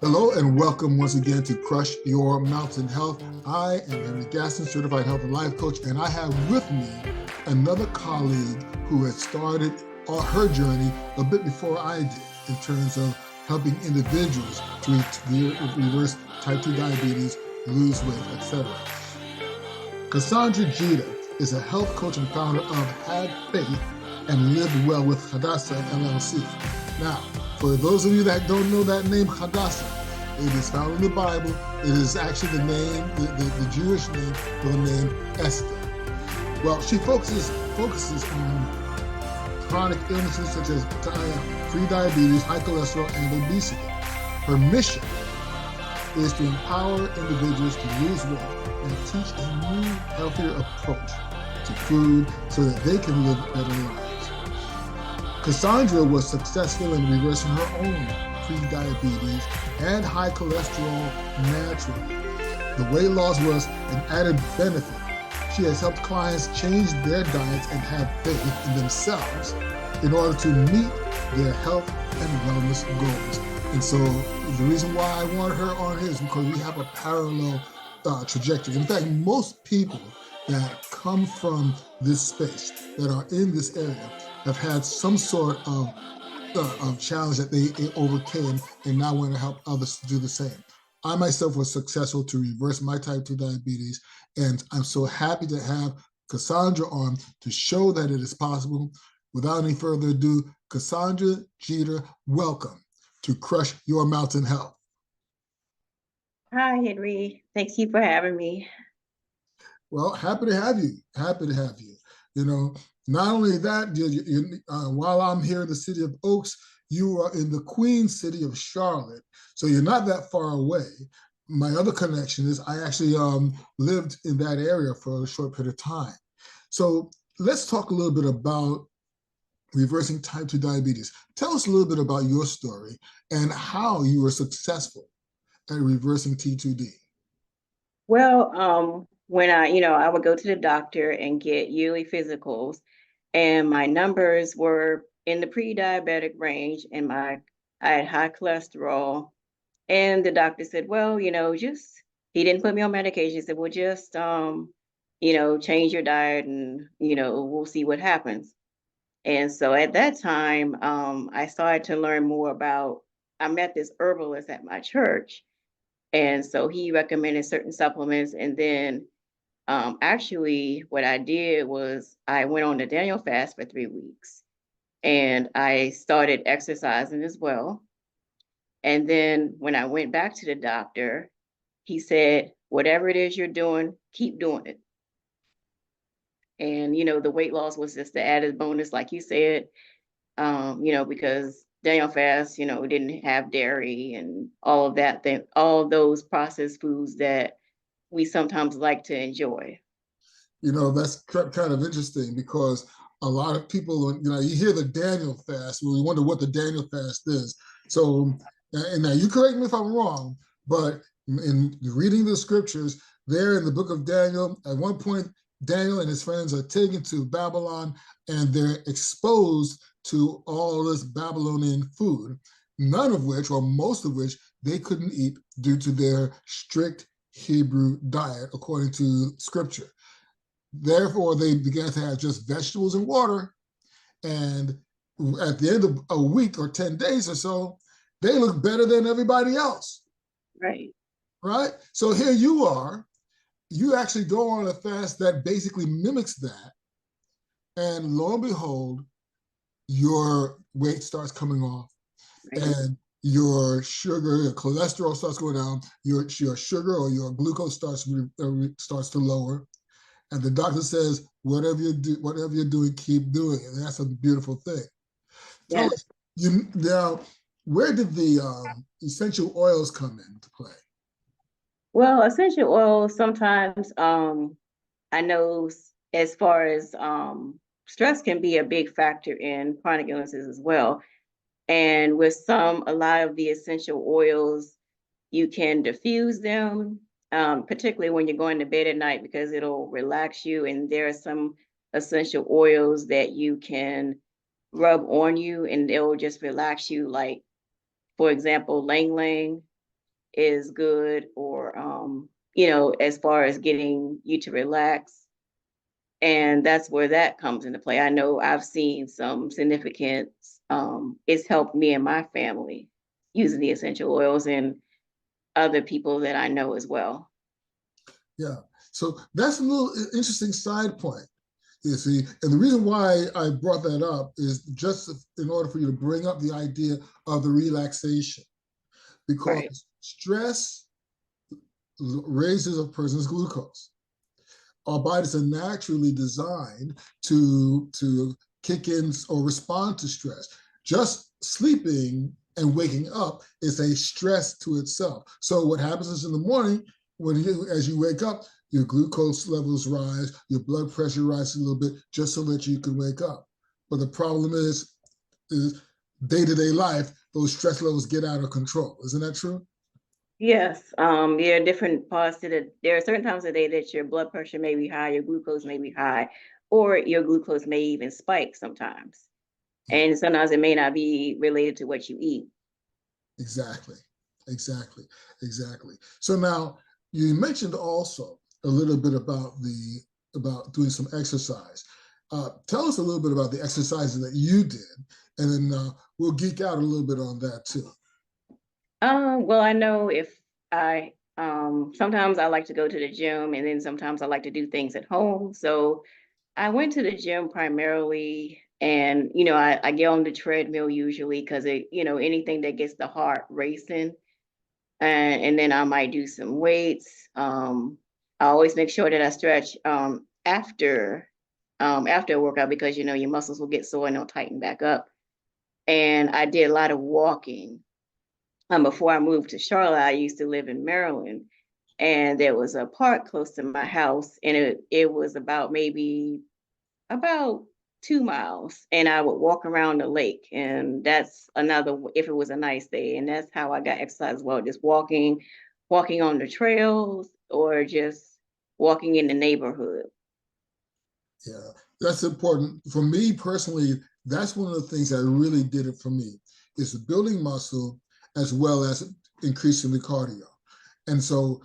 Hello and welcome once again to Crush Your Mountain Health. I am Henry Gaston, Certified Health and Life Coach, and I have with me another colleague who has started her journey a bit before I did in terms of helping individuals to reverse type 2 diabetes, lose weight, etc. Cassandra Geter is a health coach and founder of Have Faith and Live Well with Chasadah LLC. Now, for those of you that don't know that name, Hadassah, it is found in the Bible. It is actually the name, the Jewish name for the name Esther. Well, she focuses on chronic illnesses such as pre-diabetes, high cholesterol, and obesity. Her mission is to empower individuals to lose weight and teach a new, healthier approach to food so that they can live better lives. Cassandra was successful in reversing her own pre-diabetes and high cholesterol naturally. The weight loss was an added benefit. She has helped clients change their diets and have faith in themselves in order to meet their health and wellness goals. And so the reason why I want her on here is because we have a parallel trajectory. In fact, most people that come from this space, that are in this area, have had some sort of challenge that they overcame and now want to help others to do the same. I myself was successful to reverse my type 2 diabetes, and I'm so happy to have Cassandra on to show that it is possible. Without any further ado, Cassandra Geter, welcome to Crush Your Mountain Health. Hi, Henry. Thank you for having me. Well, happy to have you. Happy to have you. You know, not only that, while I'm here in the city of Oaks, you are in the Queen city of Charlotte. So you're not that far away. My other connection is I actually lived in that area for a short period of time. So let's talk a little bit about reversing type 2 diabetes. Tell us a little bit about your story and how you were successful at reversing T2D. Well, when I would go to the doctor and get yearly physicals, and my numbers were in the pre-diabetic range, and I had high cholesterol, and the doctor said, well, he didn't put me on medication. He said, well, just change your diet, and we'll see what happens. And so at that time, I started to learn more about. I met this herbalist at my church. And so he recommended certain supplements. And then actually what I did was I went on the Daniel fast for 3 weeks, and I started exercising as well. And then when I went back to the doctor, he said, whatever it is you're doing, keep doing it. And, the weight loss was just the added bonus, like you said, because Daniel fast, didn't have dairy and all of that thing, all of those processed foods that we sometimes like to enjoy. That's kind of interesting because a lot of people, you hear the Daniel fast, well, you wonder what the Daniel fast is. So, and now you correct me if I'm wrong, but in reading the scriptures, there in the book of Daniel, at one point, Daniel and his friends are taken to Babylon and they're exposed to all this Babylonian food, none of which, or most of which, they couldn't eat due to their strict Hebrew diet, according to scripture. Therefore, they began to have just vegetables and water. And at the end of a week or 10 days or so, they look better than everybody else. Right. Right? So here you are. You actually go on a fast that basically mimics that. And lo and behold, your weight starts coming off. Right. And your sugar, your cholesterol starts going down. Your sugar or your glucose starts to lower. And the doctor says, whatever you're doing, keep doing it. And that's a beautiful thing. Tell us, now, where did the essential oils come into play? Well, essential oils sometimes, I know as far as stress can be a big factor in chronic illnesses as well. And with a lot of the essential oils, you can diffuse them, particularly when you're going to bed at night, because it'll relax you. And there are some essential oils that you can rub on you and they'll just relax you. Like, for example, Lang Lang, is good, or you know, as far as getting you to relax. And that's where that comes into play. I know I've seen some significance. It's helped me and my family using the essential oils, and other people that I know as well. Yeah. So that's a little interesting side point. You see, and the reason why I brought that up is just in order for you to bring up the idea of the relaxation, because Right. stress raises a person's glucose. Our bodies are naturally designed to kick in or respond to stress. Just sleeping and waking up is a stress to itself. So what happens is in the morning, as you wake up, your glucose levels rise, your blood pressure rises a little bit, just so that you can wake up. But the problem is day-to-day life, those stress levels get out of control. Isn't that true? Yes. There are different parts to the, there are certain times of the day that your blood pressure may be high, your glucose may be high, or your glucose may even spike sometimes. And sometimes it may not be related to what you eat. Exactly, exactly, exactly. So now you mentioned also a little bit about doing some exercise. Tell us a little bit about the exercises that you did, and then we'll geek out a little bit on that too. Well, I know if I sometimes I like to go to the gym, and then sometimes I like to do things at home. So I went to the gym primarily, and you know, I get on the treadmill usually because it, you know, anything that gets the heart racing, and then I might do some weights. I always make sure that I stretch after a workout, because you know your muscles will get sore and they'll tighten back up. And I did a lot of walking. Before I moved to Charlotte, I used to live in Maryland, and there was a park close to my house, and it was about maybe about 2 miles, and I would walk around the lake, and that's another, if it was a nice day, and that's how I got exercise as well, just walking on the trails, or just walking in the neighborhood. Yeah, that's important for me personally. That's one of the things that really did it for me is the building muscle as well as increasing the cardio. And so,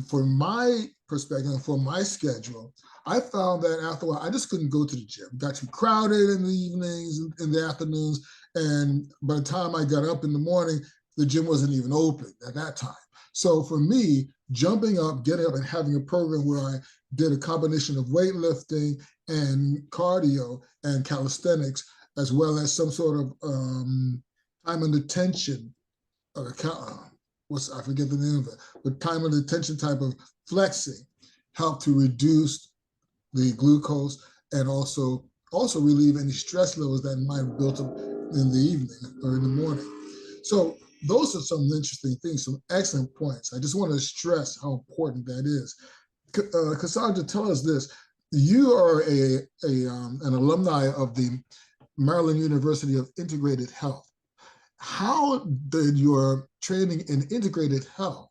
from my perspective and for my schedule, I found that after a while, I just couldn't go to the gym. It got too crowded in the evenings and in the afternoons. And by the time I got up in the morning, the gym wasn't even open at that time. So for me, jumping up, getting up, and having a program where I did a combination of weightlifting and cardio and calisthenics, as well as some sort of time under tension, I forget the name of it, but time under tension type of flexing helped to reduce the glucose and also relieve any stress levels that might have built up in the evening or in the morning. So those are some interesting things, some excellent points. I just want to stress how important that is. Cassandra, tell us this. You are an alumni of the Maryland University of Integrated Health. How did your training in integrated health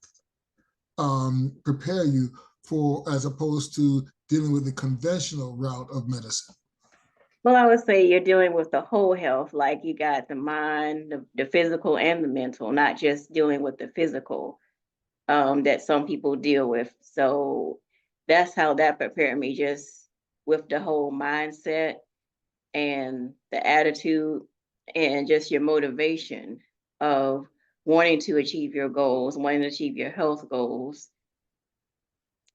prepare you for, as opposed to dealing with the conventional route of medicine? Well, I would say you're dealing with the whole health, like you got the mind, the physical, and the mental, not just dealing with the physical that some people deal with. So that's how that prepared me, just with the whole mindset and the attitude, and just your motivation of wanting to achieve your goals, wanting to achieve your health goals.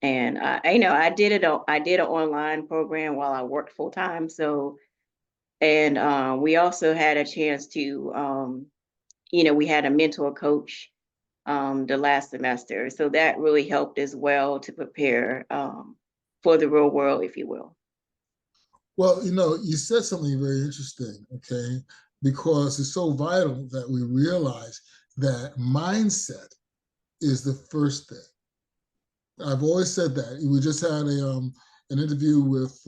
And I did an online program while I worked full time. So, and we also had a chance to, we had a mentor coach the last semester. So that really helped as well to prepare for the real world, if you will. Well, you said something very interesting, okay? Because it's so vital that we realize that mindset is the first thing. I've always said that. We just had an interview with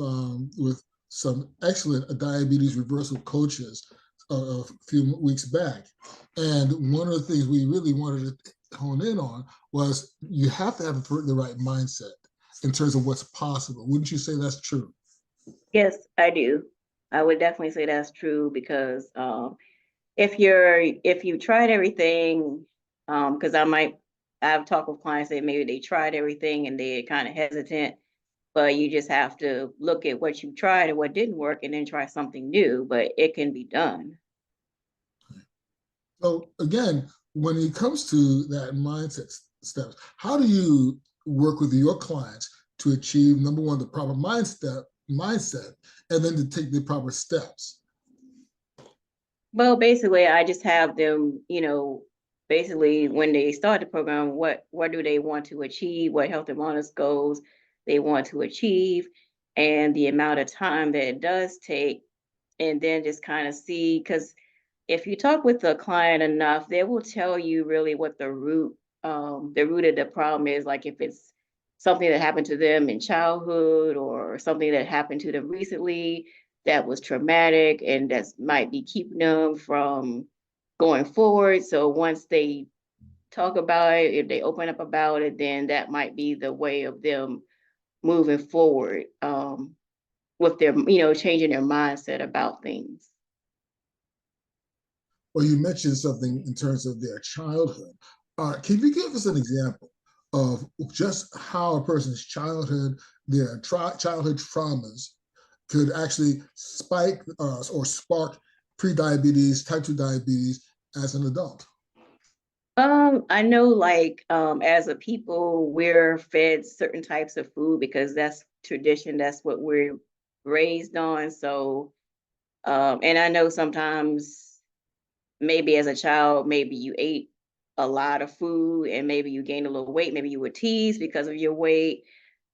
some excellent diabetes reversal coaches a few weeks back, and one of the things we really wanted to hone in on was you have to have the right mindset in terms of what's possible. Wouldn't you say that's true? Yes, I do. I would definitely say that's true, because if you tried everything Because I've talked with clients that maybe they tried everything and they're kind of hesitant, but you just have to look at what you tried and what didn't work and then try something new, but it can be done. So again, when it comes to that mindset steps, how do you work with your clients to achieve, number one, the proper mindset, and then to take the proper steps? Well, basically, I just have them, basically when they start the program, what do they want to achieve, what health and wellness goals they want to achieve, and the amount of time that it does take, and then just kind of see, because if you talk with the client enough, they will tell you really what the root of the problem is. Like if it's something that happened to them in childhood or something that happened to them recently that was traumatic and that might be keeping them from going forward. So once they talk about it, if they open up about it, then that might be the way of them moving forward with their, changing their mindset about things. Well, you mentioned something in terms of their childhood. Can you give us an example of just how a person's childhood, their childhood traumas could actually spike or spark prediabetes, type 2 diabetes as an adult? I know like as a people, we're fed certain types of food because that's tradition, that's what we're raised on. So and I know sometimes maybe as a child, maybe you ate a lot of food and maybe you gained a little weight, maybe you were teased because of your weight,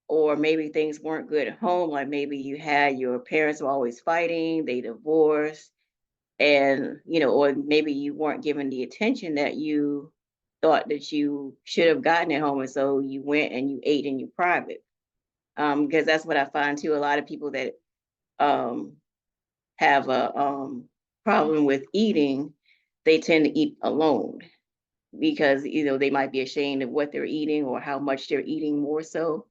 or maybe things weren't good at home, like maybe you had your parents were always fighting, they divorced, and or maybe you weren't given the attention that you thought that you should have gotten at home, and so you went and you ate in your private. Because that's what I find too. A lot of people that um have a problem with eating, they tend to eat alone because they might be ashamed of what they're eating or how much they're eating more so.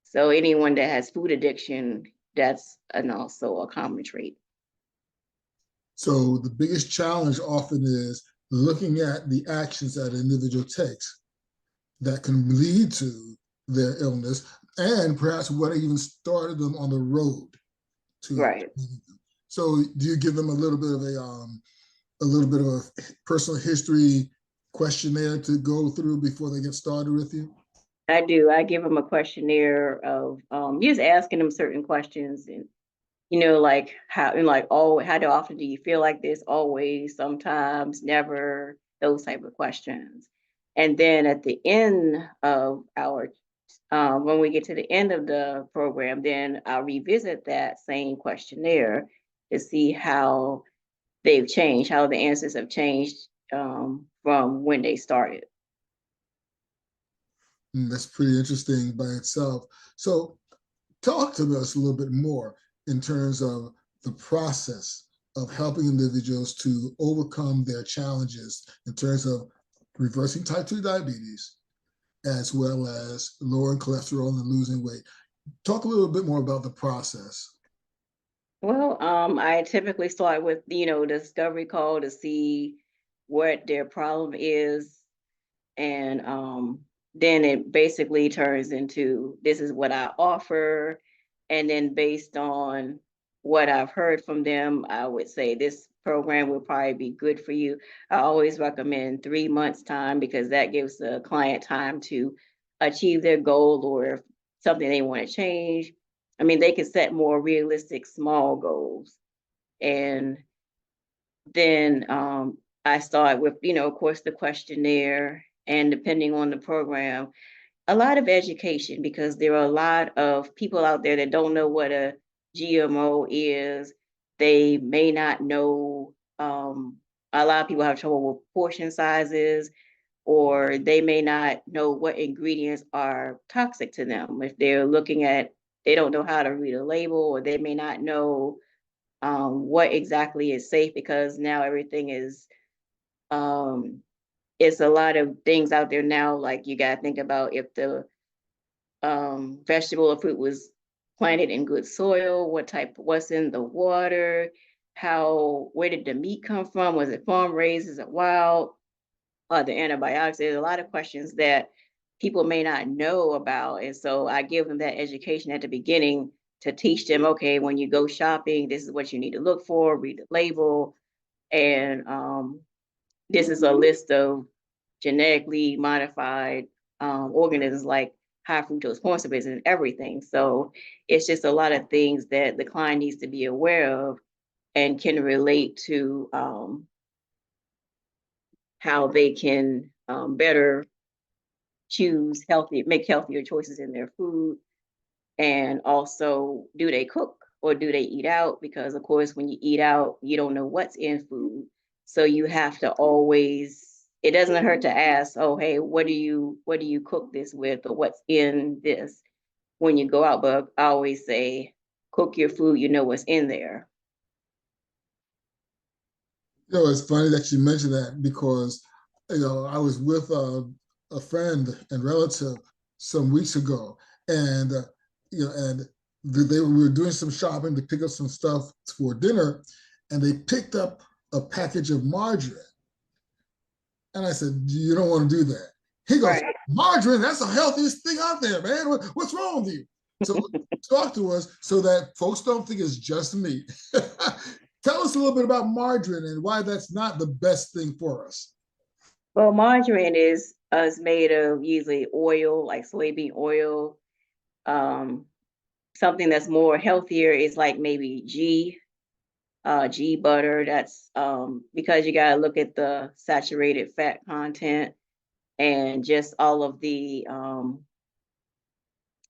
So anyone that has food addiction, that's an also a common trait. So the biggest challenge often is looking at the actions that an individual takes that can lead to their illness and perhaps what even started them on the road to. Right. So do you give them a little bit of a personal history questionnaire to go through before they get started with you? I do. I give them a questionnaire of just asking them certain questions, and like how, and like, oh, how often do you feel like this? Always, sometimes, never, those type of questions. And then at the end of our when we get to the end of the program, then I'll revisit that same questionnaire to see how they've changed, how the answers have changed from when they started. That's pretty interesting by itself. So talk to us a little bit more in terms of the process of helping individuals to overcome their challenges in terms of reversing type 2 diabetes, as well as lowering cholesterol and losing weight. Talk a little bit more about the process. Well, I typically start with, discovery call to see what their problem is. And then it basically turns into, this is what I offer. And then based on what I've heard from them, I would say this program will probably be good for you. I always recommend 3 months time because that gives the client time to achieve their goal, or if something they want to change. I mean, they can set more realistic small goals. And then I start with, of course, the questionnaire, and depending on the program, a lot of education, because there are a lot of people out there that don't know what a GMO is. They may not know, a lot of people have trouble with portion sizes, or they may not know what ingredients are toxic to them. If they're looking at, they don't know how to read a label, or they may not know what exactly is safe, because now everything is it's a lot of things out there now. Like you got to think about if the vegetable or fruit was planted in good soil, what's in the water, where did the meat come from? Was it farm raised? Is it wild? the antibiotics. There's a lot of questions that people may not know about. And so I give them that education at the beginning to teach them, okay, when you go shopping, this is what you need to look for, read the label. And this is a list of genetically modified organisms like high fructose corn syrup and everything. So it's just a lot of things that the client needs to be aware of and can relate to how they can better choose make healthier choices in their food. And also, do they cook or do they eat out? Because of course, when you eat out, you don't know what's in food. So you have to always, it doesn't hurt to ask, oh, hey, what do you cook this with, or what's in this when you go out? But I always say, cook your food, you know what's in there. You know, it's funny that you mentioned that because, you know, I was with a friend and relative some weeks ago, and you know, and we were doing some shopping to pick up some stuff for dinner, and they picked up a package of margarine, and I said, "You don't want to do that." He goes, Right. "Margarine? That's the healthiest thing out there, man. What's wrong with you?" So talk to us so that folks don't think it's just me. Tell us a little bit about margarine and why that's not the best thing for us. Well, margarine is made of usually oil, like soybean oil. Something that's more healthier is like maybe ghee butter. That's because you got to look at the saturated fat content and just all of the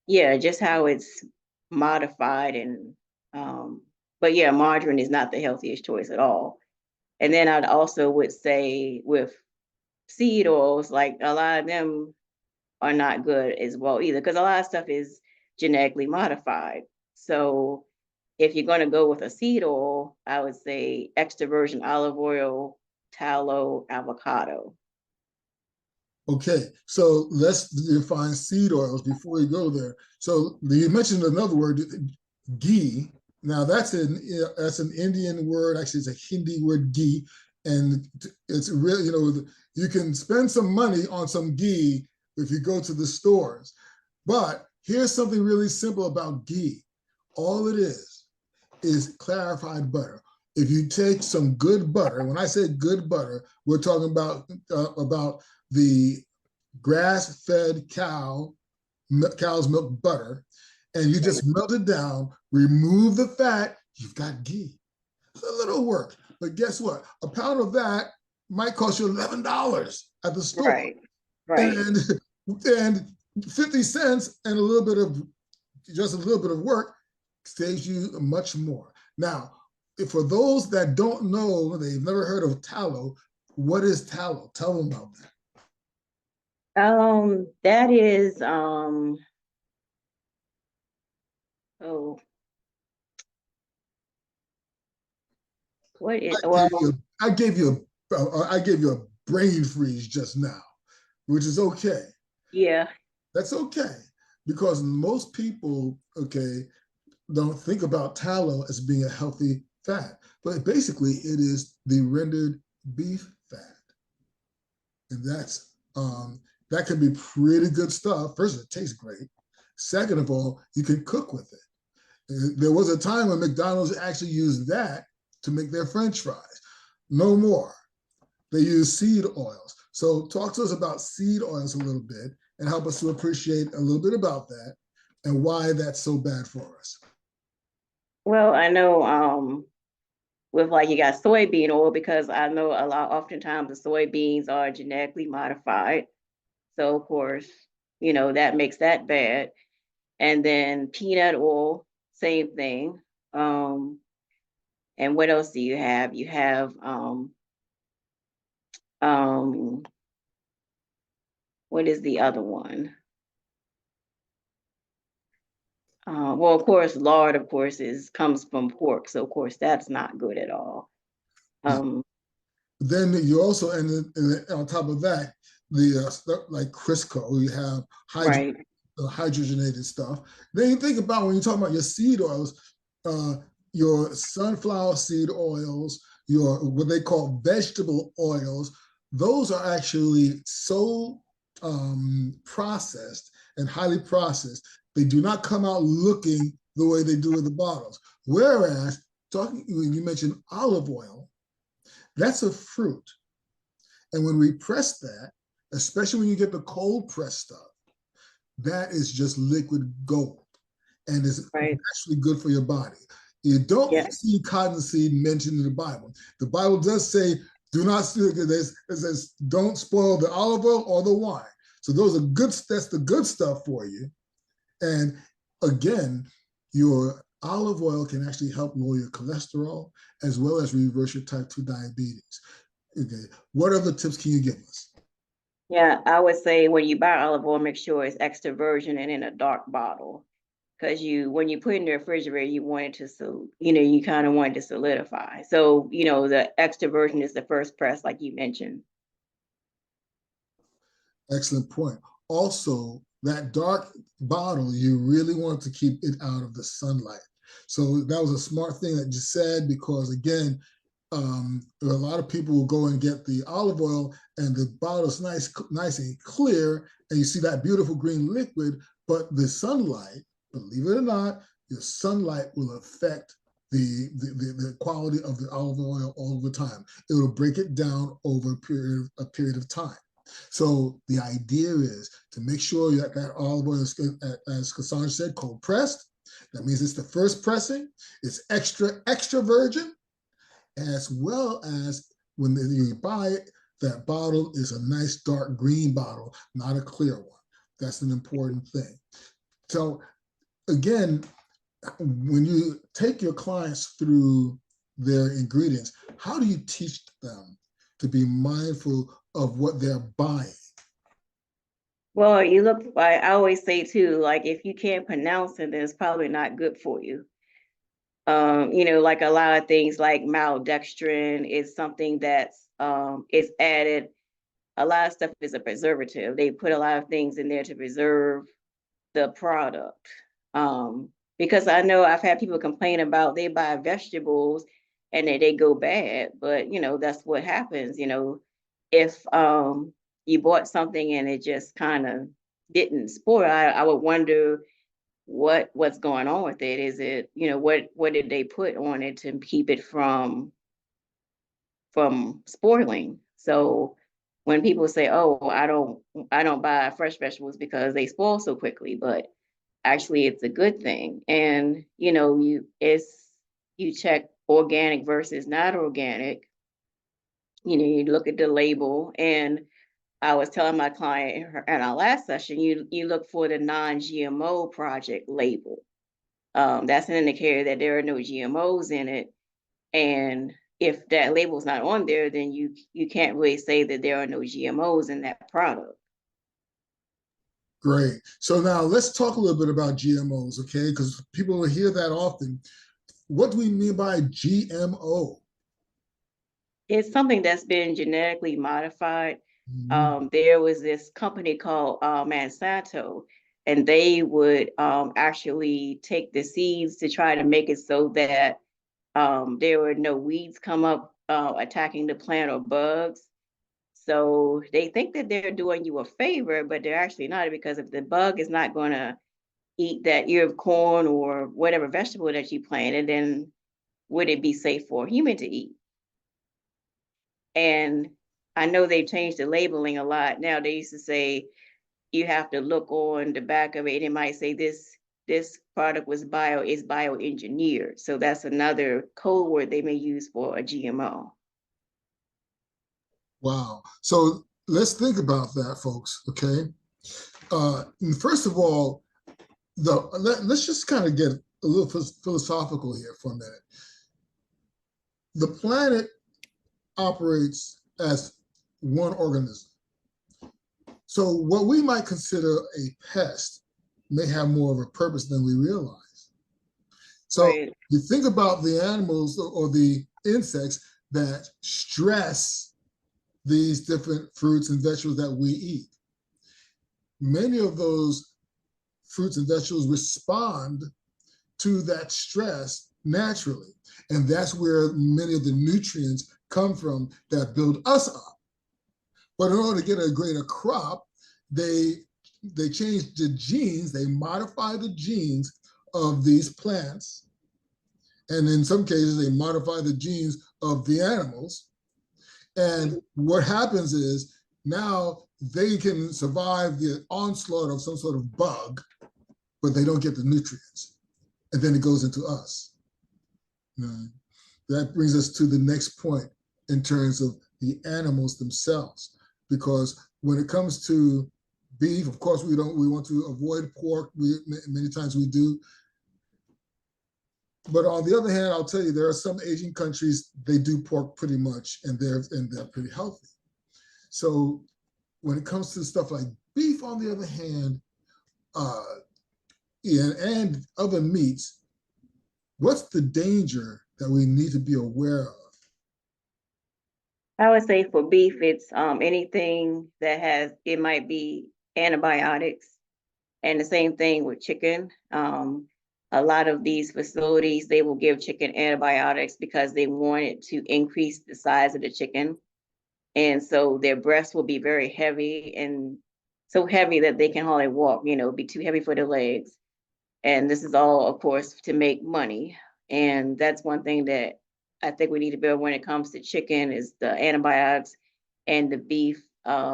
just how it's modified. And but yeah, margarine is not the healthiest choice at all. And then I'd also would say with seed oils, like a lot of them are not good as well either, because a lot of stuff is genetically modified. So if you're going to go with a seed oil, I would say extra virgin olive oil, tallow, avocado. Okay, so let's define seed oils before we go there. So you mentioned another word, ghee. Now that's an Indian word. Actually, it's a Hindi word, ghee, and it's really, you know, you can spend some money on some ghee if you go to the stores. But here's something really simple about ghee. All it is clarified butter. If you take some good butter, when I say good butter, we're talking about the grass-fed cow's milk butter, and you just melt it down, remove the fat, you've got ghee. It's a little work, but guess what? A pound of that might cost you $11 at the store. Right, right. And 50 cents and just a little bit of work saves you much more. Now, for those that don't know, they've never heard of tallow, what is tallow? Tell them about that. That is what is I gave you a brain freeze just now, which is okay. Yeah. That's okay, because most people, okay, don't think about tallow as being a healthy fat, but basically it is the rendered beef fat, and that can be pretty good stuff. First, it tastes great. Second of all, you can cook with it. There was a time when McDonald's actually used that to make their French fries. No more. They use seed oils. So talk to us about seed oils a little bit and help us to appreciate a little bit about that and why that's so bad for us. Well, I know with like you got soybean oil, because I know oftentimes the soybeans are genetically modified. So of course, you know, that makes that bad. And then peanut oil, same thing. And what else do you have? You have what is the other one? Well, of course, lard, of course, comes from pork. So of course, that's not good at all. Then you also, and on top of that, the stuff like Crisco, you have hydrogenated stuff. Then you think about when you talk about your seed oils, your sunflower seed oils, your what they call vegetable oils, those are actually so processed and highly processed, they do not come out looking the way they do in the bottles. Whereas, when you mentioned olive oil, that's a fruit. And when we press that, especially when you get the cold press stuff, that is just liquid gold and is actually good for your body. You don't see cottonseed mentioned in the Bible. The Bible does say, do not steal, it says, don't spoil the olive oil or the wine. So those are good, that's the good stuff for you. And again, your olive oil can actually help lower your cholesterol as well as reverse your type 2 diabetes. Okay, what other tips can you give us? Yeah, I would say when you buy olive oil, make sure it's extra virgin and in a dark bottle. Because when you put it in the refrigerator, you want it to, you kind of want it to solidify. So, the extra virgin is the first press, like you mentioned. Excellent point. Also, that dark bottle, you really want to keep it out of the sunlight. So that was a smart thing that you said, because again, a lot of people will go and get the olive oil and the bottle's nice and clear, and you see that beautiful green liquid, but the sunlight, believe it or not, your sunlight will affect the quality of the olive oil all the time. It will break it down over a period of time. So the idea is to make sure that olive oil is, as Cassandra said, cold pressed. That means it's the first pressing. It's extra virgin, as well as when you buy it, that bottle is a nice dark green bottle, not a clear one. That's an important thing. So again, when you take your clients through their ingredients, how do you teach them to be mindful of what they're buying? Well, I always say too, like if you can't pronounce it, then it's probably not good for you. Like a lot of things like maltodextrin is something that's is added. A lot of stuff is a preservative. They put a lot of things in there to preserve the product. Because I know I've had people complain about they buy vegetables and they go bad, but that's what happens. If you bought something and it just kind of didn't spoil, I would wonder what's going on with it. Is it, what did they put on it to keep it from spoiling? So when people say, oh, I don't buy fresh vegetables because they spoil so quickly, but actually it's a good thing. And you check organic versus not organic. You look at the label. And I was telling my client in our last session, you look for the non-GMO project label. That's an indicator that there are no GMOs in it. And if that label is not on there, then you can't really say that there are no GMOs in that product. Great. So now let's talk a little bit about GMOs, okay? Because people will hear that often. What do we mean by GMO? It's something that's been genetically modified. There was this company called Monsanto, and they would actually take the seeds to try to make it so that there were no weeds come up attacking the plant or bugs. So they think that they're doing you a favor, but they're actually not, because if the bug is not going to eat that ear of corn or whatever vegetable that you planted, then would it be safe for a human to eat? And I know they've changed the labeling a lot. Now they used to say you have to look on the back of it. It might say this product is bioengineered. So that's another code word they may use for a GMO. Wow. So let's think about that, folks, okay? First of all, let's just kind of get a little philosophical here for a minute. The planet operates as one organism. So what we might consider a pest may have more of a purpose than we realize. So right. You think about the animals or the insects that stress these different fruits and vegetables that we eat. Many of those fruits and vegetables respond to that stress naturally. And that's where many of the nutrients come from that build us up. But in order to get a greater crop, they change the genes, they modify the genes of these plants. And in some cases, they modify the genes of the animals. And what happens is now they can survive the onslaught of some sort of bug, but they don't get the nutrients. And then it goes into us. That brings us to the next point in terms of the animals themselves. Because when it comes to beef, of course, we want to avoid pork. Many times we do. But on the other hand, I'll tell you, there are some Asian countries, they do pork pretty much, and they're pretty healthy. So when it comes to stuff like beef, on the other hand, and other meats, what's the danger that we need to be aware of? I would say for beef, it's anything that it might be antibiotics, and the same thing with chicken. A lot of these facilities, they will give chicken antibiotics because they want it to increase the size of the chicken. And so their breasts will be very heavy, and so heavy that they can hardly walk, be too heavy for their legs. And this is all, of course, to make money. And that's one thing that I think we need to build when it comes to chicken is the antibiotics, and the beef,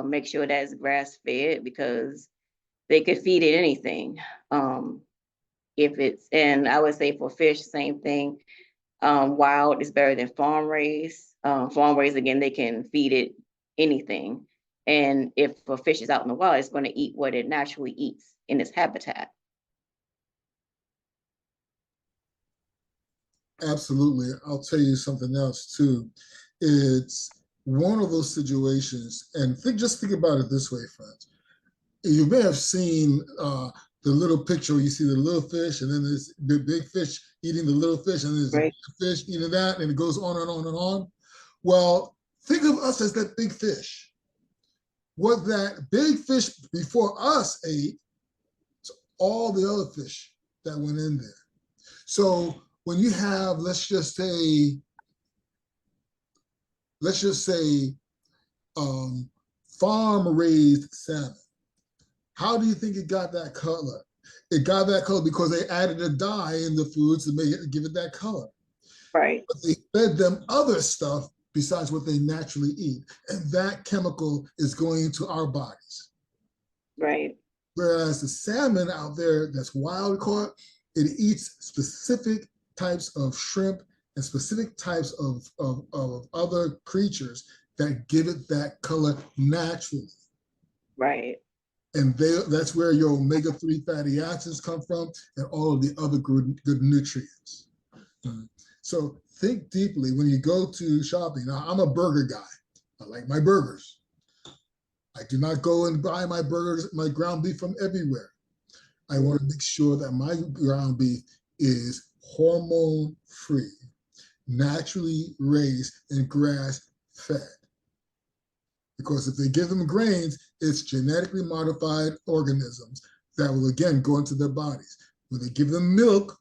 make sure that it's grass fed, because they could feed it anything. And I would say for fish, same thing. Wild is better than farm raised. Farm raised, again, they can feed it anything. And if a fish is out in the wild, it's going to eat what it naturally eats in its habitat. Absolutely. I'll tell you something else too. It's one of those situations, and just think about it this way, friends. You may have seen the little picture where you see the little fish, and then there's the big fish eating the little fish, and there's right. a fish eating that, and it goes on and on and on. Well, think of us as that big fish. What that big fish before us ate, all the other fish that went in there. So when you have, let's just say, farm-raised salmon, how do you think it got that color? It got that color because they added a dye in the foods to give it that color. Right. But they fed them other stuff besides what they naturally eat. And that chemical is going into our bodies. Right. Whereas the salmon out there that's wild caught, it eats specific types of shrimp and specific types of other creatures that give it that color naturally. Right. And that's where your omega-3 fatty acids come from, and all of the other good nutrients. So think deeply when you go to shopping. Now, I'm a burger guy. I like my burgers. I do not go and buy my burgers, my ground beef from everywhere. I want to make sure that my ground beef is hormone-free, naturally raised, and grass-fed. Because if they give them grains, it's genetically modified organisms that will again go into their bodies. When they give them milk,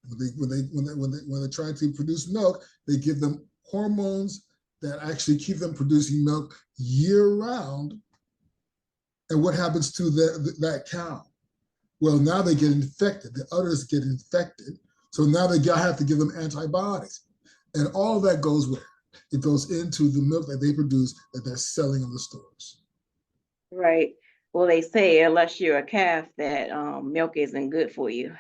when they're trying to produce milk, they give them hormones that actually keep them producing milk year round. And what happens to that cow? Well, now they get infected. The udders get infected. So now they have to give them antibiotics. And all of that goes where? It goes into the milk that they produce that they're selling in the stores. Right. Well, they say unless you're a calf, that milk isn't good for you.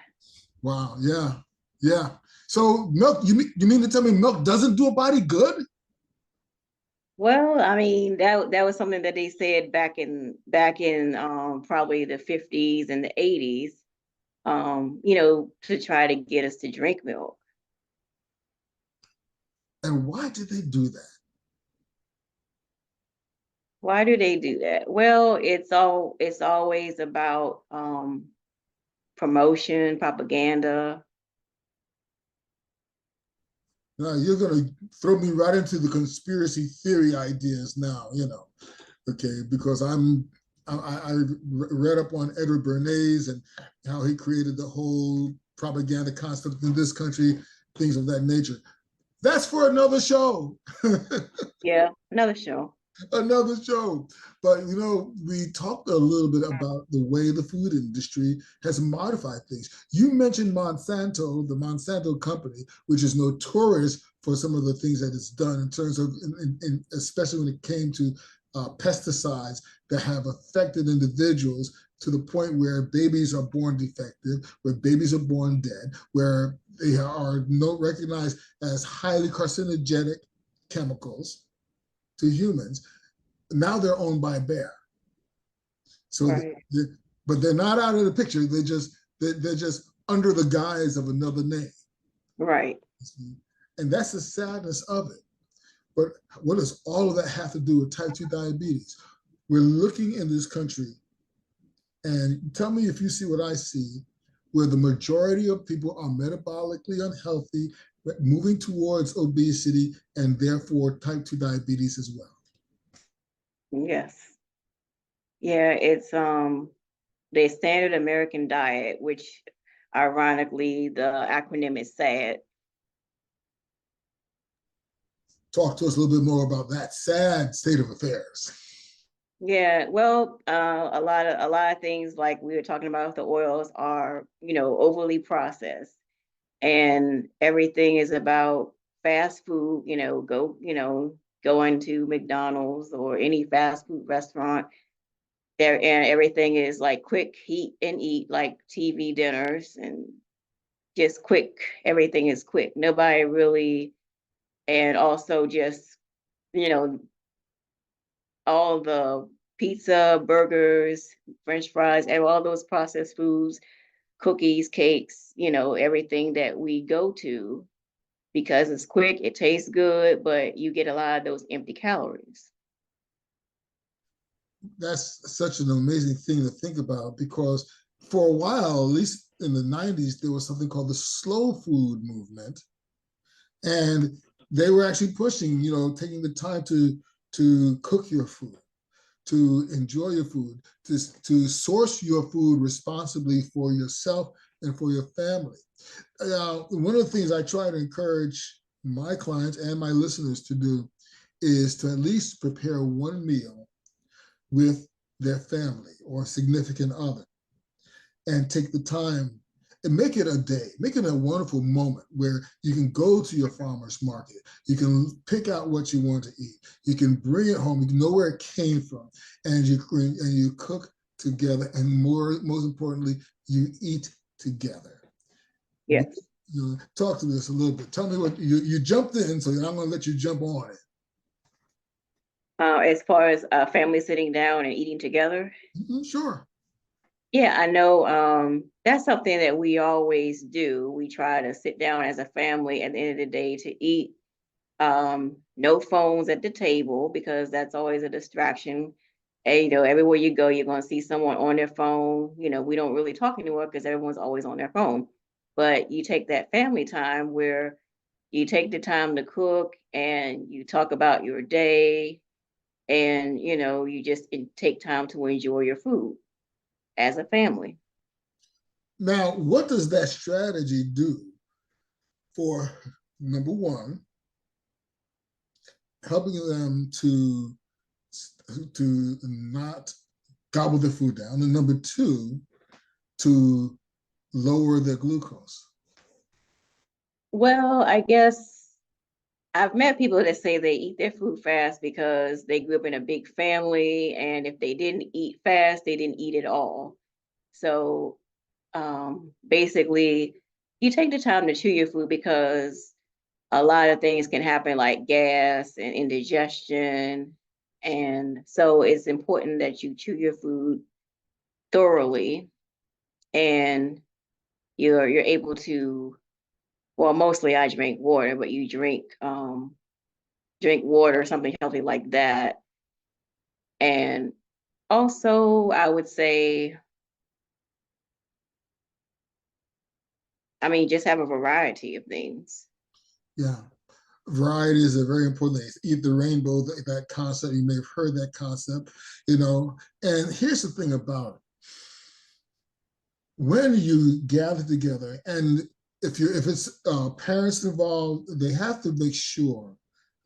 Wow. Yeah. Yeah. So milk, you mean to tell me milk doesn't do a body good? Well, I mean, that was something that they said back in probably the 50s and the 80s, to try to get us to drink milk. And why did they do that? Why do they do that? Well, it's always about promotion, propaganda. Now you're going to throw me right into the conspiracy theory ideas now, okay? Because I read up on Edward Bernays and how he created the whole propaganda concept in this country, things of that nature. That's for another show. Yeah, another show. Another show. But you know, we talked a little bit about the way the food industry has modified things. You mentioned Monsanto, the Monsanto company, which is notorious for some of the things that it's done in terms of, especially when it came to pesticides that have affected individuals to the point where babies are born defective, where babies are born dead, where they are not recognized as highly carcinogenic chemicals to humans. Now they're owned by Bayer. So, Right. but they're not out of the picture. They're just under the guise of another name, Right. and that's the sadness of it. But what does all of that have to do with type 2 diabetes? We're looking in this country, and tell me if you see what I see, where the majority of people are metabolically unhealthy, moving towards obesity, and therefore type 2 diabetes as well. Yes. Yeah, it's the standard American diet, which ironically the acronym is SAD. Talk to us a little bit more about that sad state of affairs. Yeah, well, a lot of things like we were talking about the oils are, overly processed, and everything is about fast food, going to McDonald's or any fast food restaurant there, and everything is like quick heat and eat, like TV dinners, and just quick. Everything is quick. Nobody really, and also just, you know, all the pizza, burgers, French fries, and all those processed foods, cookies, cakes, everything that we go to because it's quick, it tastes good, but you get a lot of those empty calories. That's such an amazing thing to think about, because for a while, at least in the 90s, there was something called the slow food movement. And they were actually pushing, taking the time to cook your food, to enjoy your food, to source your food responsibly for yourself and for your family. One of the things I try to encourage my clients and my listeners to do is to at least prepare one meal with their family or significant other, and take the time and make it a day, make it a wonderful moment where you can go to your farmer's market, you can pick out what you want to eat, you can bring it home, you can know where it came from, and you cook together, and most importantly, you eat together. Yes. Talk to us a little bit. Tell me what you jumped in, so I'm going to let you jump on it. As far as family sitting down and eating together. Sure. Yeah, I know that's something that we always do. We try to sit down as a family at the end of the day to eat. No phones at the table because that's always a distraction. And everywhere you go, you're going to see someone on their phone. We don't really talk anymore because everyone's always on their phone. But you take that family time where you take the time to cook and you talk about your day, and you just take time to enjoy your food as a family. Now, what does that strategy do for, number one, helping them to not gobble their food down, and number two, to lower their glucose? Well, I guess I've met people that say they eat their food fast because they grew up in a big family, and if they didn't eat fast, they didn't eat at all. So basically, you take the time to chew your food because a lot of things can happen, like gas and indigestion. And so it's important that you chew your food thoroughly, and you're able to, well, mostly I drink water, but you drink water, something healthy like that. And also I would say, I mean, just have a variety of things. Yeah. Variety is a very important thing. Eat the rainbow, that concept. You may have heard that concept, And here's the thing about it. When you gather together, and if it's parents involved, they have to make sure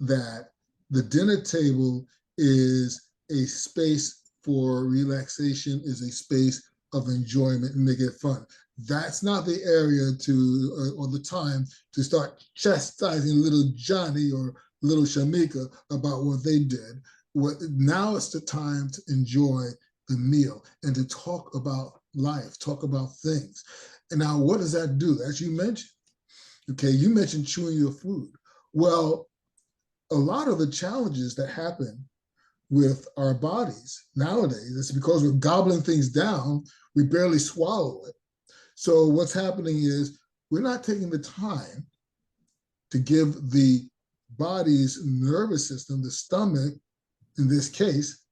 that the dinner table is a space for relaxation, is a space of enjoyment and make it fun. That's not the area to or the time to start chastising little Johnny or little Shamika about what they did. Now it's the time to enjoy the meal and to talk about life, talk about things. And now what does that do? As you mentioned, okay, you mentioned chewing your food. Well, a lot of the challenges that happen with our bodies nowadays, it's because we're gobbling things down, we barely swallow it. So what's happening is we're not taking the time to give the body's nervous system, the stomach, in this case,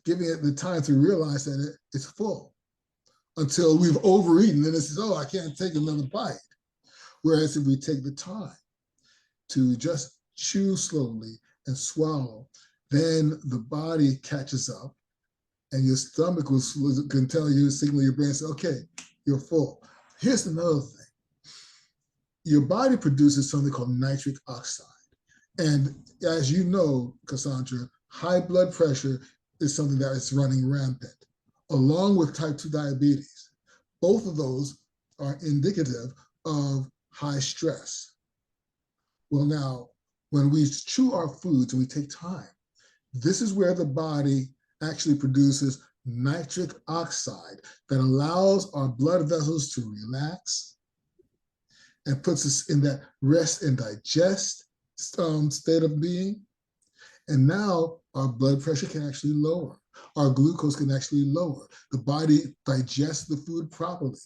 giving it the time to realize that it's full until we've overeaten and it says, oh, I can't take another bite. Whereas if we take the time to just chew slowly and swallow, then the body catches up and your stomach can tell you, signal your brain, say, okay, you're full. Here's another thing. Your body produces something called nitric oxide. And as you know, Cassandra, high blood pressure is something that is running rampant, along with type 2 diabetes. Both of those are indicative of high stress. Well, now, when we chew our foods and we take time, this is where the body actually produces nitric oxide that allows our blood vessels to relax and puts us in that rest and digest state of being. And now our blood pressure can actually lower. Our glucose can actually lower. The body digests the food properly.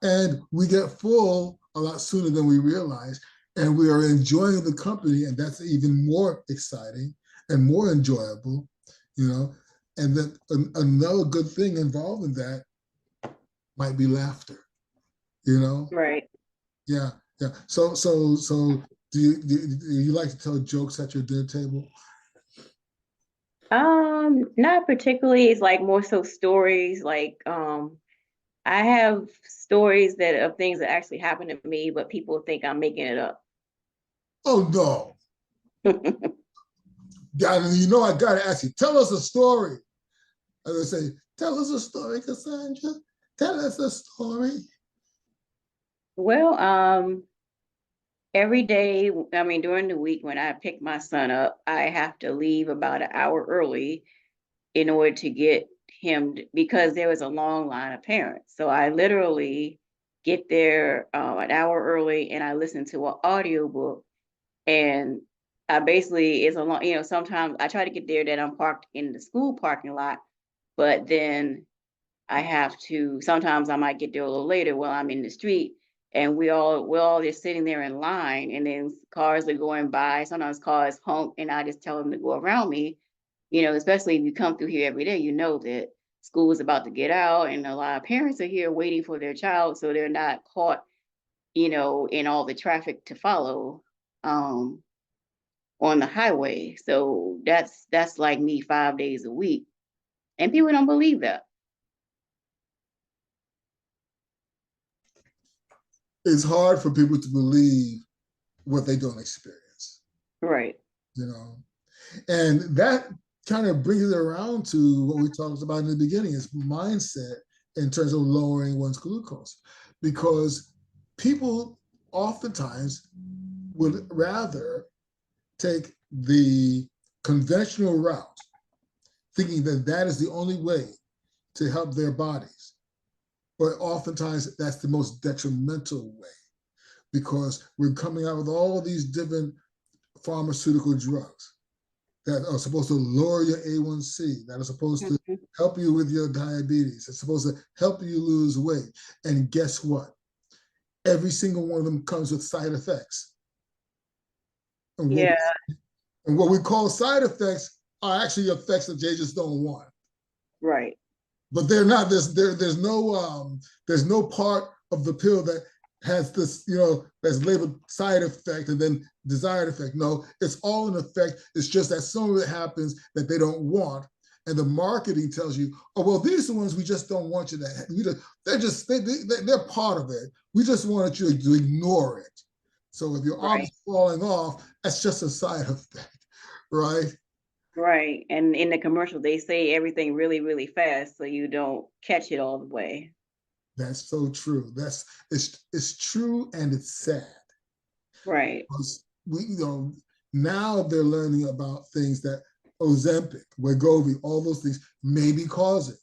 And we get full a lot sooner than we realize. And we are enjoying the company. And that's even more exciting and more enjoyable, you know. And then another good thing involved in that might be laughter, you know. Right. Yeah, yeah. So do you like to tell jokes at your dinner table? Not particularly. It's like more so stories. Like, I have stories that of things that actually happened to me, but people think I'm making it up. Oh no. God, you know, I gotta ask you, tell us a story. I would say, tell us a story, Cassandra. Tell us a story. Well, every day, I mean, during the week when I pick my son up, I have to leave about an hour early in order to get him because there was a long line of parents. So I literally get there an hour early and I listen to an audiobook. And I basically, it's a long, sometimes I try to get there that I'm parked in the school parking lot, but then I have to, sometimes I might get there a little later while I'm in the street and we're all just sitting there in line and then cars are going by. Sometimes cars honk and I just tell them to go around me, especially if you come through here every day, you know that school is about to get out and a lot of parents are here waiting for their child. So they're not caught, in all the traffic to follow on the highway. So that's like me 5 days a week. And people don't believe that. It's hard for people to believe what they don't experience. Right. You know, and that kind of brings it around to what we talked about in the beginning, is mindset in terms of lowering one's glucose, because people oftentimes would rather take the conventional route, thinking that that is the only way to help their bodies. But oftentimes that's the most detrimental way, because we're coming out with all these different pharmaceutical drugs that are supposed to lower your A1C, that are supposed to help you with your diabetes, it's supposed to help you lose weight. And guess what? Every single one of them comes with side effects. And what we call side effects are actually effects that they just don't want. Right. But they're not. There's no part of the pill that has this, that's labeled side effect and then desired effect. No, it's all an effect. It's just that some of it happens that they don't want, and the marketing tells you, oh well, these are the ones we just don't want you to have. They're part of it. We just want you to ignore it. So if your arm is falling off, that's just a side effect, right? Right. And in the commercial, they say everything really, really fast, so you don't catch it all the way. That's so true. It's true and it's sad. Right. Because now they're learning about things that Ozempic, Wegovy, all those things may be causing,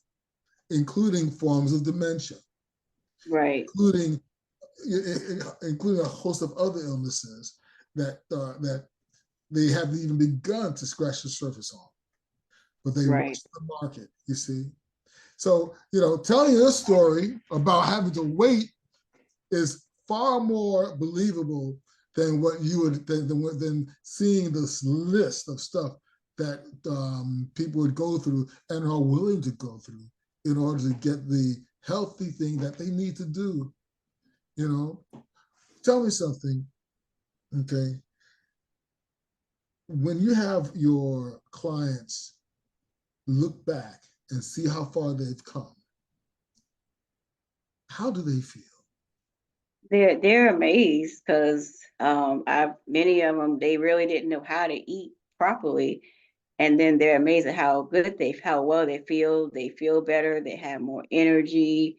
including forms of dementia, Right. including a host of other illnesses that they haven't even begun to scratch the surface on, but they Right. rush the market. You see, so telling your story about having to wait is far more believable than what you would than seeing this list of stuff that people would go through and are willing to go through in order to get the healthy thing that they need to do. Tell me something, okay? When you have your clients look back and see how far they've come, how do they feel? They're amazed because I've many of them, they really didn't know how to eat properly. And then they're amazed at how well they feel better, they have more energy,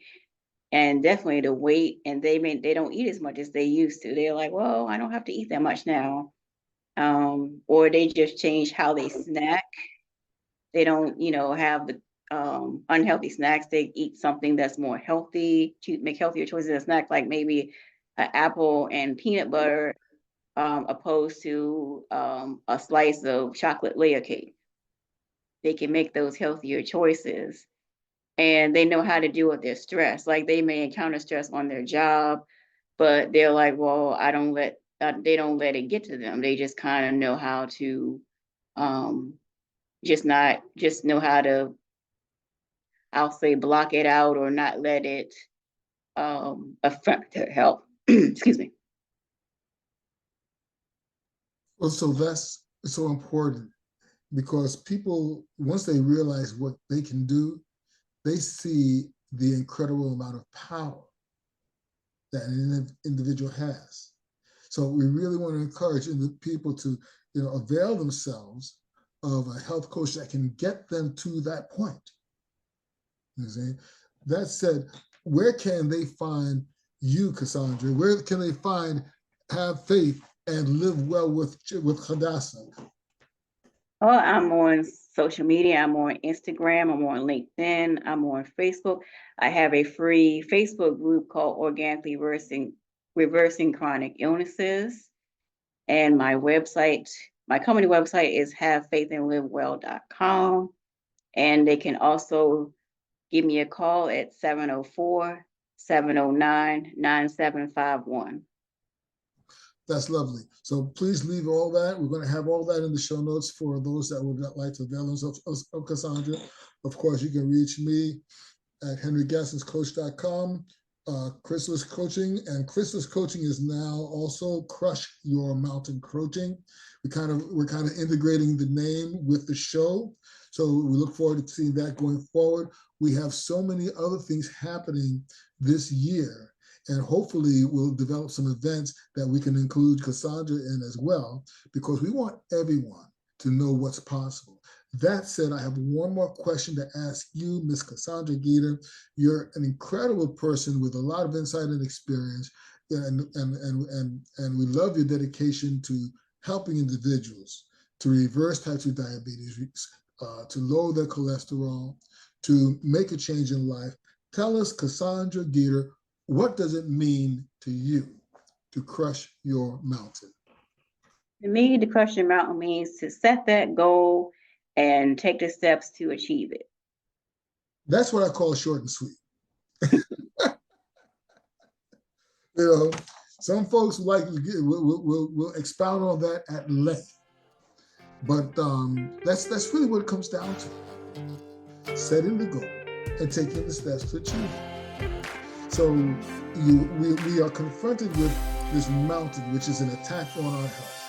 and definitely the weight, and they don't eat as much as they used to. They're like, well, I don't have to eat that much now. Or they just change how they snack. They don't, have the unhealthy snacks. They eat something that's more healthy, to make healthier choices in a snack, like maybe an apple and peanut butter, opposed to a slice of chocolate layer cake. They can make those healthier choices, and they know how to deal with their stress. Like they may encounter stress on their job, but they're like, well, they don't let it get to them. They just kind of know how to um, just know how to, I'll say, block it out or not let it affect their health. Excuse me. Well, so that's so important because people, once they realize what they can do, they see the incredible amount of power that an individual has. So we really want to encourage people to, avail themselves of a health coach that can get them to that point. You see? That said, where can they find you, Cassandra? Where can they have faith and live well with Hadassah? Oh, I'm on social media. I'm on Instagram. I'm on LinkedIn. I'm on Facebook. I have a free Facebook group called Organically Reversing Chronic Illnesses. And my company website is havefaithandlivewell.com. And they can also give me a call at 704-709-9751. That's lovely. So please leave all that. We're going to have all that in the show notes for those that would like to avail themselves of Cassandra. Of course, you can reach me at henrygassenscoach.com, Chrysalis Coaching, and Chrysalis Coaching is now also Crush Your Mountain Coaching. We're kind of integrating the name with the show, so we look forward to seeing that going forward. We have so many other things happening this year, and hopefully we'll develop some events that we can include Cassandra in as well, because we want everyone to know what's possible. That said, I have one more question to ask you, Ms. Cassandra Geter. You're an incredible person with a lot of insight and experience, and we love your dedication to helping individuals to reverse type 2 diabetes, to lower their cholesterol, to make a change in life. Tell us, Cassandra Geter, what does it mean to you to crush your mountain? To me, to crush your mountain means to set that goal and take the steps to achieve it. That's what I call short and sweet. Some folks will expound on that at length, but that's really what it comes down to: setting the goal and taking the steps to achieve it. So we are confronted with this mountain, which is an attack on our health.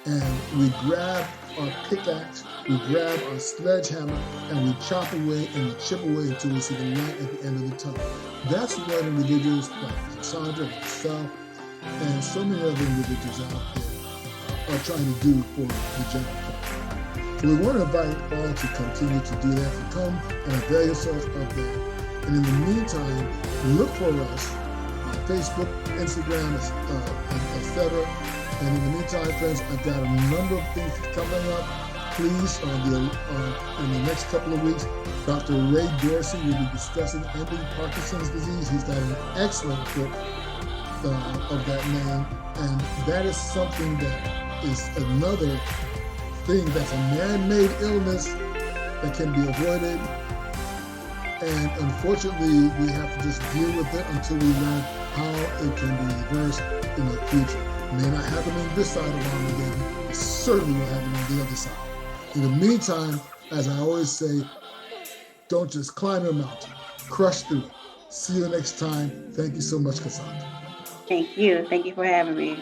And we grab our pickaxe, we grab our sledgehammer, and we chop away and we chip away until we see the light at the end of the tunnel. That's what individuals like Cassandra, myself, and so many other individuals out there are trying to do for the general public. We want to invite all to continue to do that, to come and avail yourself of that. And in the meantime, look for us on Facebook, Instagram, etc. And in the meantime, friends, I've got a number of things coming up. Please, in the next couple of weeks, Dr. Ray Dorsey will be discussing ending Parkinson's disease. He's got an excellent book of that name, and that is something that is another thing that's a man-made illness that can be avoided. And unfortunately, we have to just deal with it until we learn how it can be reversed in the future. It may not happen on this side of Armageddon, it certainly will happen on the other side. In the meantime, as I always say, don't just climb a mountain, crush through it. See you next time. Thank you so much, Cassandra. Thank you. Thank you for having me.